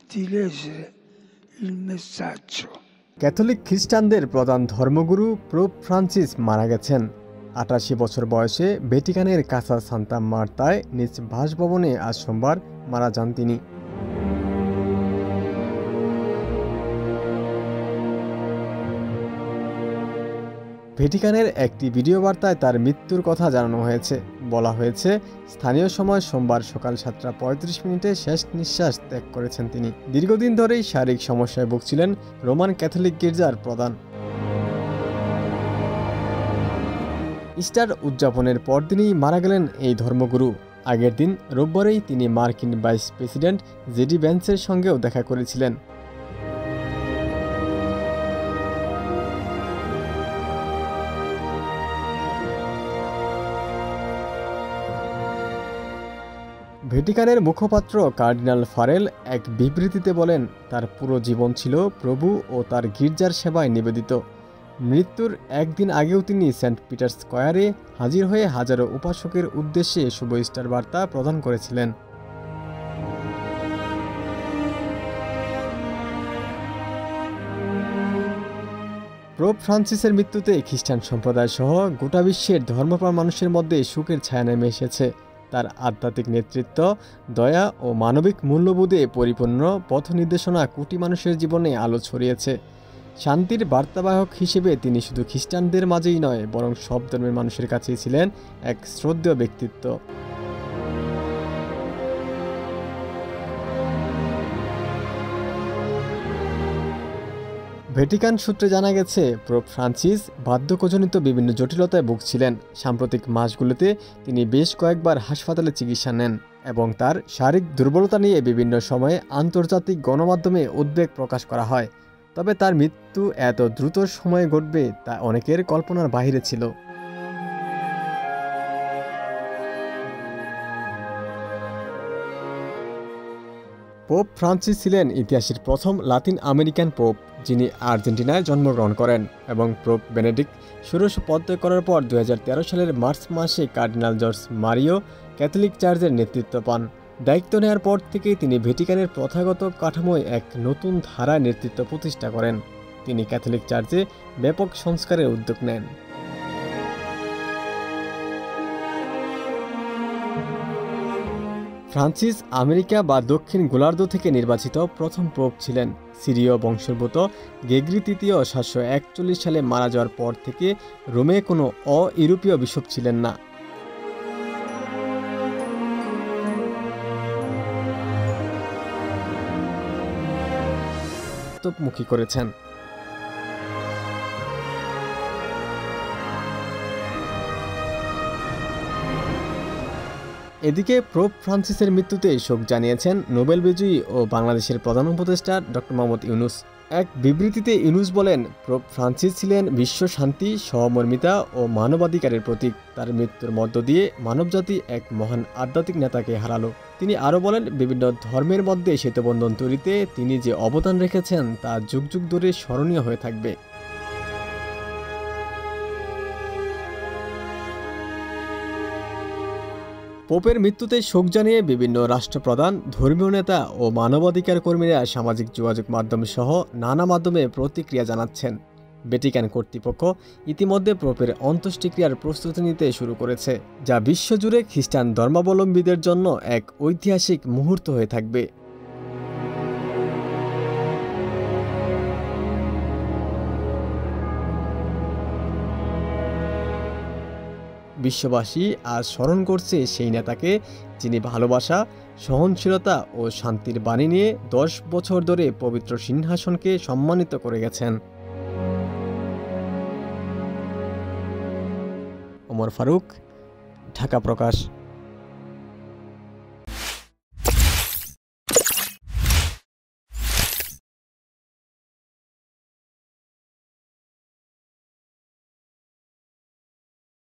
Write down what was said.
di leggere il messaggio. Catholic খ্রিস্টানদের প্রধান ধর্মগুরু পোপ ফ্রান্সিস মারা গেছেন। ৮৮ বছর বয়সে ভ্যাটিকানের কাসা সান্তা মার্তায় নিজ বাসভবনে আজ সোমবার মারা যান তিনি। ভ্যাটিকানের একটি ভিডিও বার্তায় তার মৃত্যুর কথা জানানো হয়েছে। বলা হয়েছে, স্থানীয় সময় সোমবার সকাল ৭:৩৫ শেষ নিঃশ্বাস ত্যাগ করেছেন তিনি। দীর্ঘদিন ধরেই শারীরিক সমস্যায় ভুগছিলেন রোমান ক্যাথলিক গির্জার প্রধান। ইস্টার উদযাপনের পরদিনই মারা গেলেন এই ধর্মগুরু। আগের দিন রোববারেই তিনি মার্কিন ভাইস প্রেসিডেন্ট জেডি ভ্যান্সের সঙ্গেও দেখা করেছিলেন। ভ্যাটিকানের মুখপাত্র কার্ডিনাল ফারেল এক বিবৃতিতে বলেন, তার পুরো জীবন ছিল প্রভু ও তার গির্জার সেবায় নিবেদিত। মৃত্যুর একদিন আগেও তিনি সেন্ট পিটার স্কয়ারে হাজির হয়ে হাজারো উপাসকের উদ্দেশ্যে শুভ ইস্টার বার্তা প্রদান করেছিলেন। পোপ ফ্রান্সিসের মৃত্যুতে খ্রিস্টান সম্প্রদায় সহ গোটা বিশ্বের ধর্মপ্রাণ মানুষের মধ্যে শোকের ছায়া নেমে এসেছে। তার আধ্যাত্মিক নেতৃত্ব, দয়া ও মানবিক মূল্যবোধে পরিপূর্ণ পথ নির্দেশনা কোটি মানুষের জীবনে আলো ছড়িয়েছে। শান্তির বার্তাবাহক হিসেবে তিনি শুধু খ্রিস্টানদের মাঝেই নয়, বরং সব ধর্মের মানুষের কাছেই ছিলেন এক শ্রদ্ধেয় ব্যক্তিত্ব। ভ্যাটিকান সূত্রে জানা গেছে, পোপ ফ্রান্সিস বার্ধক্যজনিত বিভিন্ন জটিলতায় ভুগছিলেন। সাম্প্রতিক মাসগুলোতে তিনি বেশ কয়েকবার হাসপাতালে চিকিৎসা নেন এবং তার শারীরিক দুর্বলতা নিয়ে বিভিন্ন সময়ে আন্তর্জাতিক গণমাধ্যমে উদ্বেগ প্রকাশ করা হয়। তবে তার মৃত্যু এত দ্রুত সময়ে ঘটবে তা অনেকের কল্পনার বাইরে ছিল। পোপ ফ্রান্সিস ছিলেন ইতিহাসের প্রথম লাতিন আমেরিকান পোপ, যিনি আর্জেন্টিনায় জন্মগ্রহণ করেন এবং পোপ বেনেডিক্ট ষোড়শ পদত্যাগ করার পর ২০১৩ সালের মার্চ মাসে কার্ডিনাল জর্জ মারিও ক্যাথলিক চার্চের নেতৃত্ব পান। দায়িত্ব নেওয়ার পর থেকেই তিনি ভ্যাটিকানের প্রথাগত কাঠামোয় এক নতুন ধারায় নেতৃত্ব প্রতিষ্ঠা করেন। তিনি ক্যাথলিক চার্চে ব্যাপক সংস্কারের উদ্যোগ নেন। ফ্রান্সিস আমেরিকা বা দক্ষিণ গোলার্ধ থেকে নির্বাচিত প্রথম পোপ ছিলেন। সিরীয় বংশোদ্ভূত গ্রেগরি তৃতীয় ৭৪১ সালে মারা যাওয়ার পর থেকে রোমে কোনো অ-ইউরোপীয় বিশপ ছিলেন না। মুখী করেছেন। এদিকে পোপ ফ্রান্সিসের মৃত্যুতে শোক জানিয়েছেন নোবেল বিজয়ী ও বাংলাদেশের প্রধান উপদেষ্টা ডক্টর মোহাম্মদ ইউনূস। এক বিবৃতিতে ইউনূস বলেন, পোপ ফ্রান্সিস ছিলেন বিশ্ব শান্তি, সহমর্মিতা ও মানবাধিকারের প্রতীক। তার মৃত্যুর মধ্য দিয়ে মানবজাতি এক মহান আধ্যাত্মিক নেতাকে হারালো। তিনি আরও বলেন, বিভিন্ন ধর্মের মধ্যে সেতুবন্ধন তৈরিতে তিনি যে অবদান রেখেছেন তা যুগ যুগ ধরে স্মরণীয় হয়ে থাকবে। পোপের মৃত্যুতে শোক জানিয়ে বিভিন্ন রাষ্ট্রপ্রধান, ধর্মীয় নেতা ও মানবাধিকার কর্মীরা সামাজিক যোগাযোগ মাধ্যম সহ নানা মাধ্যমে প্রতিক্রিয়া জানাচ্ছেন। ভ্যাটিকান কর্তৃপক্ষ ইতিমধ্যে পোপের অন্ত্যেষ্টিক্রিয়ার প্রস্তুতি নিতে শুরু করেছে, যা বিশ্বজুড়ে খ্রিস্টান ধর্মাবলম্বীদের জন্য এক ঐতিহাসিক মুহূর্ত হয়ে থাকবে। বিশ্ববাসী আজ স্মরণ করছে সেই নেতাকে, যিনি ভালোবাসা, সহনশীলতা ও শান্তির বাণী নিয়ে ১০ বছর ধরে পবিত্র সিংহাসনকে সম্মানিত করে গেছেন। ওমর ফারুক, ঢাকা প্রকাশ।